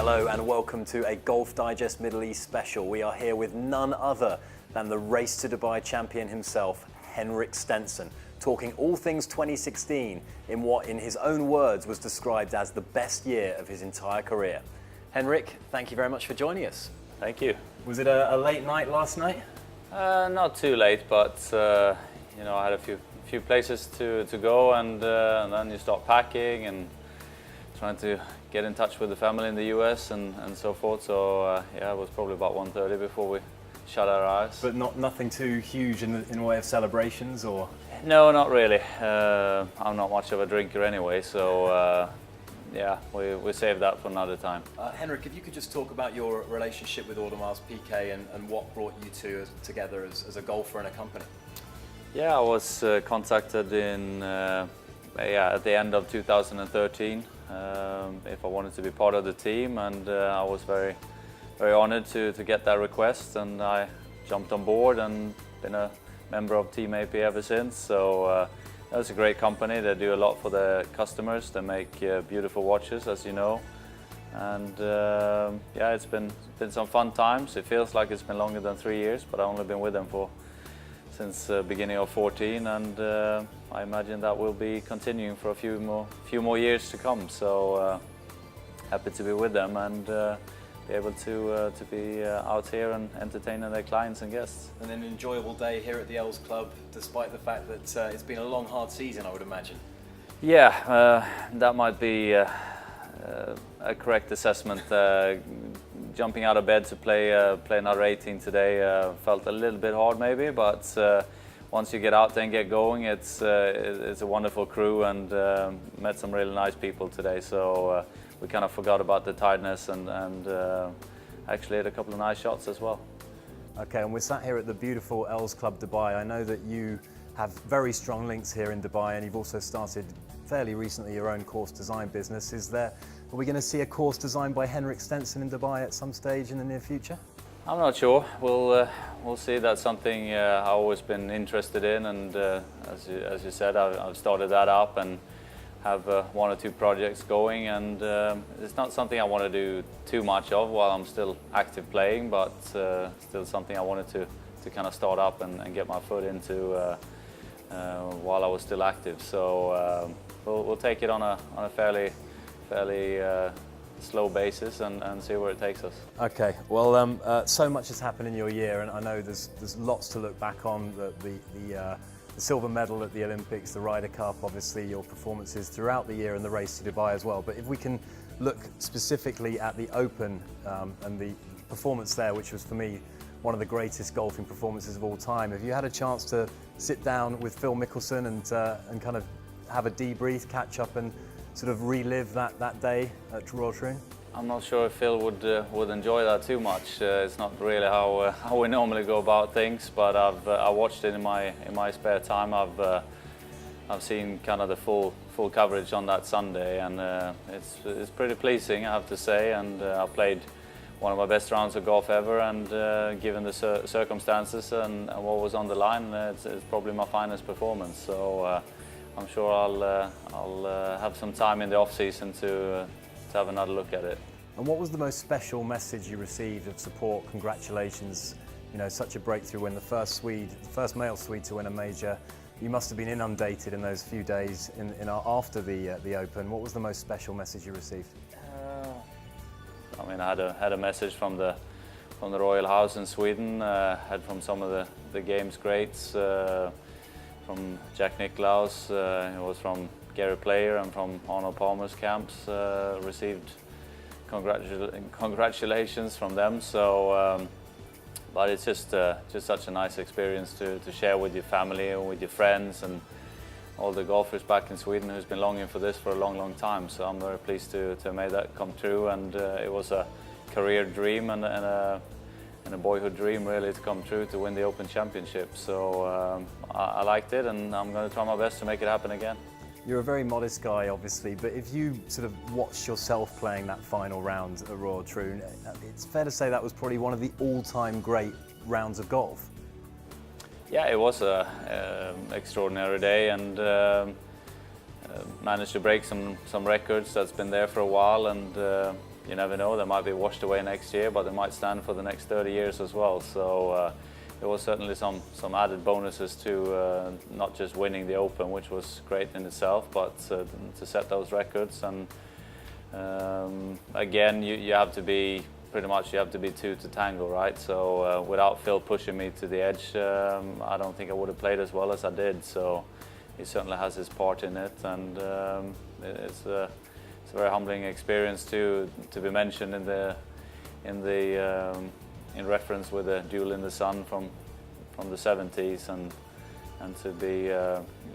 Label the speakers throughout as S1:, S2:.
S1: Hello and welcome to a Golf Digest Middle East special. We are here with none other than the Race to Dubai champion himself, Henrik Stenson, talking all things 2016 in what, in his own words, was described as the best year of his entire career. Henrik, thank you very much for joining us.
S2: Thank you.
S1: Was it a late night last night?
S2: Not too late, but you know, I had a few places to go, and then you start packing and trying to get in touch with the family in the US and so forth. So yeah, it was probably about 1:30 before we shut our eyes.
S1: But nothing too huge in the way of celebrations, or?
S2: No, not really. I'm not much of a drinker anyway, so yeah, we saved that for another time.
S1: Henrik, if you could just talk about your relationship with Audemars Piguet and what brought you two together as a golfer and a company.
S2: Yeah, I was contacted at the end of 2013 if I wanted to be part of the team, and I was very honored to get that request, and I jumped on board and been a member of Team AP ever since. So that's a great company. They do a lot for their customers. They make beautiful watches, as you know, and yeah, it's been some fun times. It feels like it's been longer than 3 years, but I've only been with them since beginning of 14, and I imagine that will be continuing for a few more years to come. So happy to be with them and be able to be out here and entertaining their clients and guests.
S1: And an enjoyable day here at the Els Club, despite the fact that it's been a long, hard season, I would imagine.
S2: Yeah, that might be a correct assessment. Jumping out of bed to play another 18 today felt a little bit hard maybe, but once you get out there and get going, it's a wonderful crew, and met some really nice people today. So we kind of forgot about the tiredness and actually had a couple of nice shots as well.
S1: Okay, and we're sat here at the beautiful Els Club Dubai. I know that you have very strong links here in Dubai, and you've also started fairly recently your own course design business. Are we going to see a course designed by Henrik Stenson in Dubai at some stage in the near future?
S2: I'm not sure. We'll see. That's something I've always been interested in, and as you said, I've started that up and have 1 or 2 projects going, and it's not something I want to do too much of while I'm still active playing, but still something I wanted to kind of start up and get my foot into while I was still active. So we'll take it on a fairly slow basis and see where it takes us.
S1: Okay, well, so much has happened in your year, and I know there's lots to look back on. The silver medal at the Olympics, the Ryder Cup, obviously your performances throughout the year, and the race to Dubai as well. But if we can look specifically at the Open and the performance there, which was for me one of the greatest golfing performances of all time. Have you had a chance to sit down with Phil Mickelson and kind of have a debrief, catch up, and sort of relive that day at Royal Troon?
S2: I'm not sure if Phil would enjoy that too much. It's not really how we normally go about things, but I watched it in my spare time. I've seen kind of the full coverage on that Sunday, and it's pretty pleasing, I have to say. And I played one of my best rounds of golf ever, and given the circumstances and what was on the line, it's probably my finest performance. So I'm sure I'll have some time in the off season to have another look at it.
S1: And what was the most special message you received of support? Congratulations, you know, such a breakthrough when the first male Swede to win a major. You must have been inundated in those few days after the Open. What was the most special message you received?
S2: I mean, I had a message from the Royal House in Sweden. Had from some of the game's greats, from Jack Nicklaus. It was from Gary Player and from Arnold Palmer's camps. Received congratulations from them. So, but it's just such a nice experience to share with your family and with your friends and all the golfers back in Sweden who's been longing for this for a long time. So I'm very pleased to have made that come true, and it was a career dream and a boyhood dream really to come true, to win the Open Championship. So I liked it, and I'm going to try my best to make it happen again.
S1: You're a very modest guy, obviously, but if you sort of watched yourself playing that final round at Royal Troon, it's fair to say that was probably one of the all-time great rounds of golf.
S2: Yeah, it was an extraordinary day, and managed to break some records that's been there for a while, and you never know, they might be washed away next year, but they might stand for the next 30 years as well. So there was certainly some added bonuses to not just winning the Open, which was great in itself, but to set those records. And again, you have to be pretty much, you have to be two to tango, right? So without Phil pushing me to the edge, I don't think I would have played as well as I did. So he certainly has his part in it, and it's a very humbling experience to be mentioned in reference with a duel in the sun from the 70s, and to be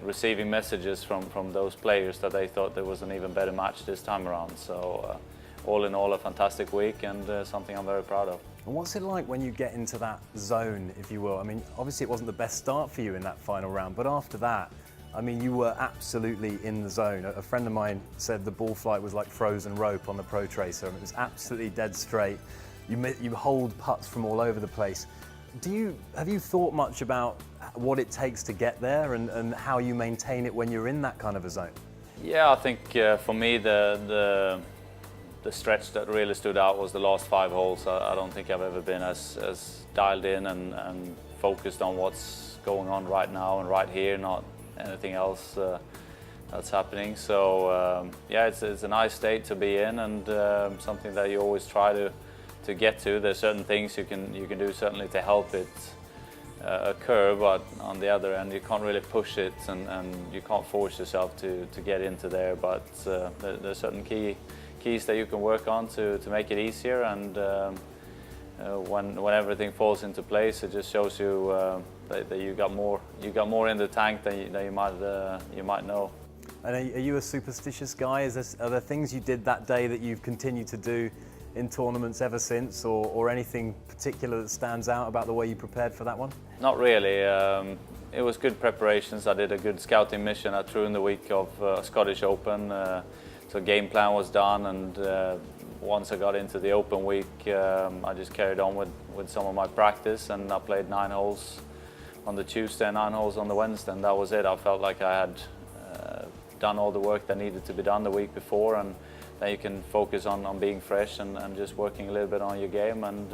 S2: receiving messages from those players that they thought there was an even better match this time around. So all in all, a fantastic week, and something I'm very proud of.
S1: And what's it like when you get into that zone, if you will? I mean, obviously it wasn't the best start for you in that final round, but after that, I mean, you were absolutely in the zone. A friend of mine said the ball flight was like frozen rope on the Pro Tracer. It was absolutely dead straight. You hold putts from all over the place. Have you thought much about what it takes to get there, and how you maintain it when you're in that kind of a zone?
S2: Yeah, I think for me the stretch that really stood out was the last 5 holes. I don't think I've ever been as dialed in and focused on what's going on right now and right here, not anything else that's happening. So yeah, it's a nice state to be in, and something that you always try to get to. There's certain things you can do certainly to help it occur, but on the other end you can't really push it, and you can't force yourself to get into there. But there's certain keys that you can work on to make it easier, and when everything falls into place, it just shows you that you got more in the tank than you might know.
S1: And are you a superstitious guy? Are there things you did that day that you've continued to do in tournaments ever since, or anything particular that stands out about the way you prepared for that one?
S2: Not really. It was good preparations. I did a good scouting mission at Troon the week of Scottish Open. So game plan was done, and once I got into the Open week, I just carried on with some of my practice, and I played 9 holes on the Tuesday and 9 holes on the Wednesday, and that was it. I felt like I had done all the work that needed to be done the week before, and then you can focus on being fresh and just working a little bit on your game, and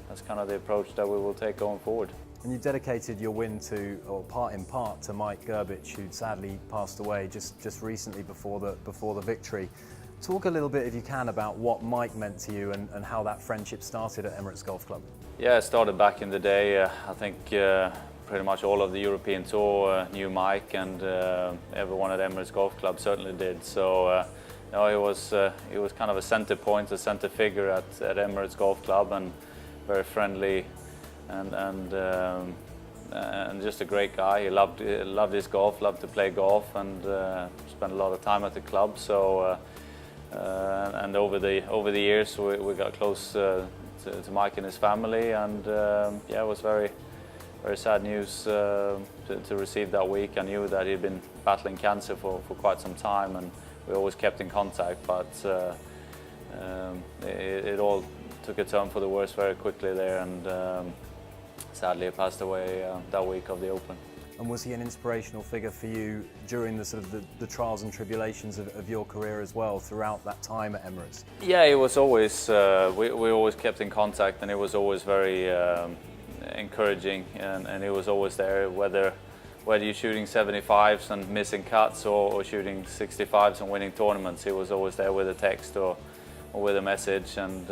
S2: that's kind of the approach that we will take going forward.
S1: And you dedicated your win in part to Mike Gerbich, who sadly passed away just recently before the victory. Talk a little bit, if you can, about what Mike meant to you and how that friendship started at Henriks Golf Club.
S2: Yeah, it started back in the day. I think pretty much all of the European Tour knew Mike, and everyone at Henriks Golf Club certainly did. So no, he was kind of a center point, a center figure at Henriks Golf Club, and very friendly, and just a great guy. He loved his golf, loved to play golf, and spent a lot of time at the club. So and over the years we got close to Mike and his family, and yeah, it was very sad news to receive that week. I knew that he'd been battling cancer for quite some time, and we always kept in contact, but it all took a turn for the worse very quickly there, and sadly he passed away that week of the Open.
S1: And was he an inspirational figure for you during the sort of the trials and tribulations of your career as well, throughout that time at Emirates?
S2: Yeah, he was always, we always kept in contact, and he was always very encouraging, and he was always there, whether you're shooting 75s and missing cuts, or shooting 65s and winning tournaments. He was always there with a text or with a message, and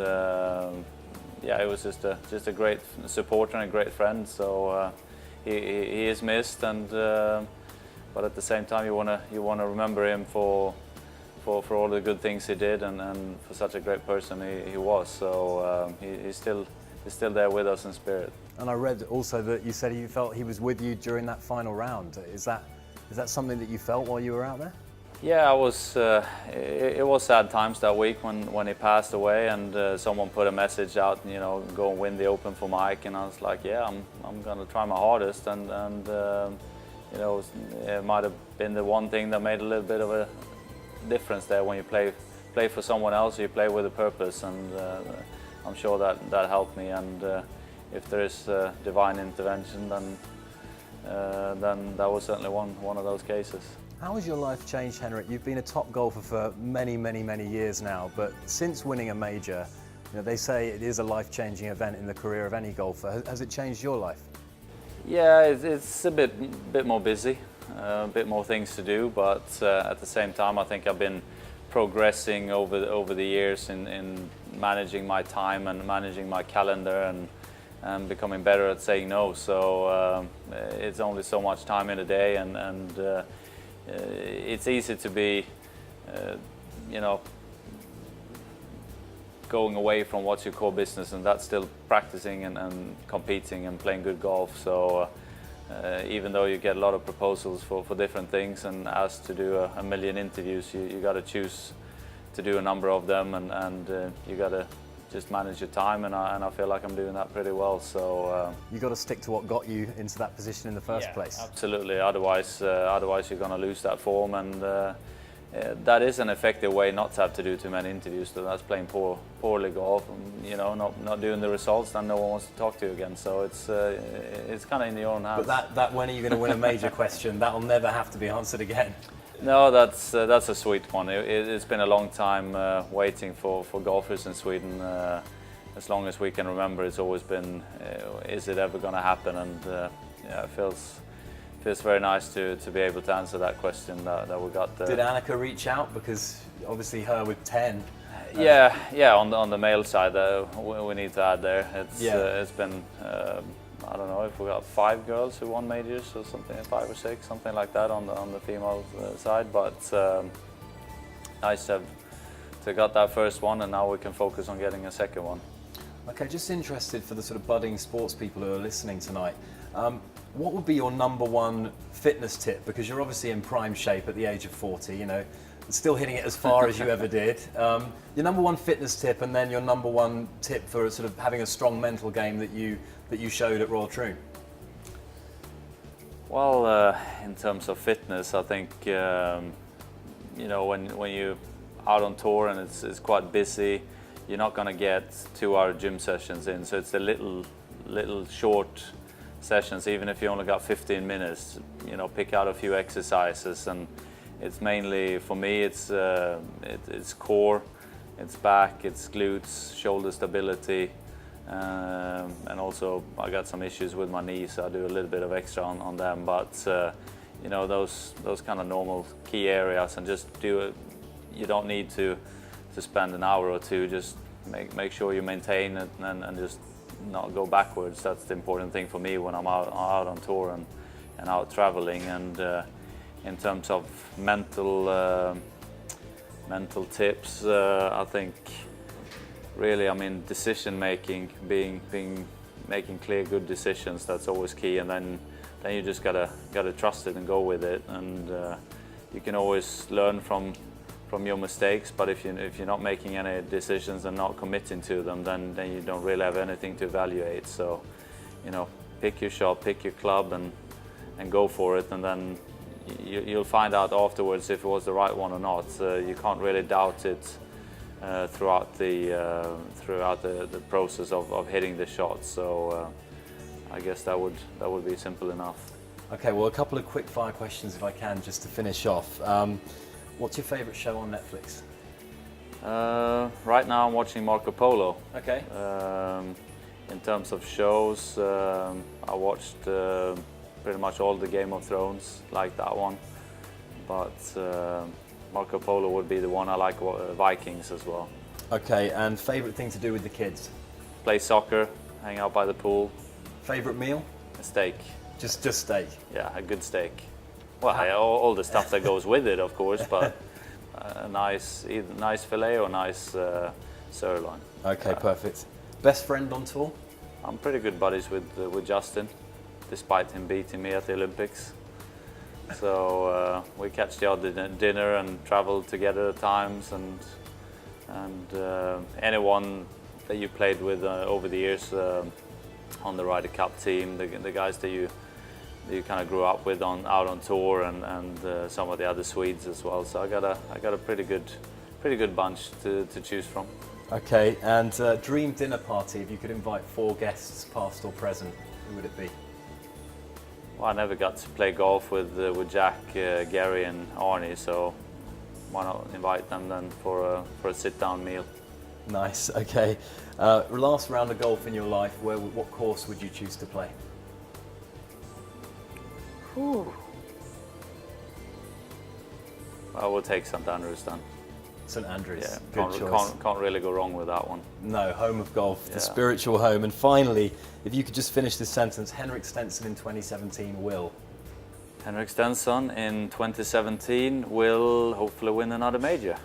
S2: yeah, he was just a great supporter and a great friend. So he is missed, and but at the same time you wanna remember him for all the good things he did, and for such a great person he was. So he's still there with us in spirit.
S1: And I read also that you said you felt he was with you during that final round. Is that something that you felt while you were out there?
S2: Yeah, I was. It was sad times that week when he passed away, and someone put a message out, you know, go and win the Open for Mike, and I was like, yeah, I'm gonna try my hardest, and you know, it might have been the one thing that made a little bit of a difference there. When you play for someone else, you play with a purpose, and I'm sure that helped me. And if there is divine intervention, then that was certainly one of those cases.
S1: How has your life changed, Henrik? You've been a top golfer for many, many, many years now, but since winning a major, they say it is a life-changing event in the career of any golfer. Has it changed your life?
S2: Yeah, it's a bit more busy, a bit more things to do, but at the same time, I think I've been progressing over the years in managing my time and managing my calendar and becoming better at saying no. So it's only so much time in a day, and it's easy to be, going away from what's your core business, and that's still practicing and competing and playing good golf. So even though you get a lot of proposals for different things and asked to do a million interviews, you got to choose to do a number of them, and you got to just manage your time, and I feel like I'm doing that pretty well. So
S1: you got to stick to what got you into that position in the first place.
S2: Absolutely. Otherwise you're going to lose that form, and that is an effective way not to have to do too many interviews. So that's playing poorly golf, and, not doing the results, then no one wants to talk to you again. So it's kind of in your own hands.
S1: But that when are you going to win a major question, that'll never have to be answered again.
S2: No, that's a sweet one. It's been a long time waiting for golfers in Sweden. As long as we can remember, it's always been, is it ever going to happen? And it feels very nice to be able to answer that question that we got.
S1: Did Annika reach out? Because obviously her with 10.
S2: Yeah. On the male side, we need to add there. It's been. I don't know if we got 5 girls who won majors or something, 5 or 6, something like that on the female side. But nice to have got that first one, and now we can focus on getting a second one.
S1: Okay, just interested for the sort of budding sports people who are listening tonight. What would be your #1 fitness tip? Because you're obviously in prime shape at the age of 40. Still hitting it as far as you ever did. Your #1 fitness tip, and then your #1 tip for sort of having a strong mental game that you showed at Royal Troon.
S2: Well, in terms of fitness, I think when you're out on tour and it's quite busy, you're not going to get 2-hour gym sessions in. So it's the little short sessions, even if you only got 15 minutes. Pick out a few exercises, and it's mainly, for me, it's core, it's back, it's glutes, shoulder stability, and also I got some issues with my knees, so I do a little bit of extra on them. But those kind of normal key areas, and just do it. You don't need to spend an hour or two. Just make sure you maintain it and just not go backwards. That's the important thing for me when I'm out on tour and out traveling. And in terms of mental tips, I think really, decision making, making clear, good decisions. That's always key. And then you just gotta trust it and go with it. And you can always learn from your mistakes. But if you're not making any decisions and not committing to them, then you don't really have anything to evaluate. So, pick your shot, pick your club, and go for it. And then you'll find out afterwards if it was the right one or not. You can't really doubt it throughout the process of hitting the shot. So I guess that would be simple enough.
S1: Okay, well, a couple of quick fire questions if I can, just to finish off. What's your favourite show on Netflix?
S2: Right now I'm watching Marco Polo.
S1: Okay.
S2: In terms of shows, I watched pretty much all the Game of Thrones, like that one. But Marco Polo would be the one. I like Vikings as well.
S1: Okay, and favourite thing to do with the kids?
S2: Play soccer, hang out by the pool.
S1: Favourite meal?
S2: A steak.
S1: Just steak?
S2: Yeah, a good steak. Well, all the stuff that goes with it, of course, but a nice fillet or nice sirloin.
S1: Okay, perfect. Best friend on tour?
S2: I'm pretty good buddies with Justin, despite him beating me at the Olympics. So we catch the odd dinner and travel together at times, and anyone that you played with over the years on the Ryder Cup team, the guys that you kind of grew up with out on tour, and some of the other Swedes as well. So I got a pretty good bunch to choose from.
S1: Okay, and dream dinner party, if you could invite 4 guests, past or present, who would it be?
S2: Well, I never got to play golf with Jack, Gary, and Arnie, so why not invite them then for a sit-down meal?
S1: Nice. Okay. Last round of golf in your life. What course would you choose to play?
S2: Whew. I will take St Andrews then.
S1: St Andrews.
S2: Yeah,
S1: Good choice.
S2: Can't really go wrong with that one.
S1: No, home of golf,
S2: Yeah.
S1: the spiritual home. And finally, if you could just finish this sentence, Henrik Stenson in 2017 will.
S2: Henrik Stenson in 2017 will hopefully win another major.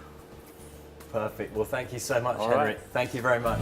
S1: Perfect. Well, thank you so much,
S2: All
S1: Henrik.
S2: right.
S1: Thank you very much.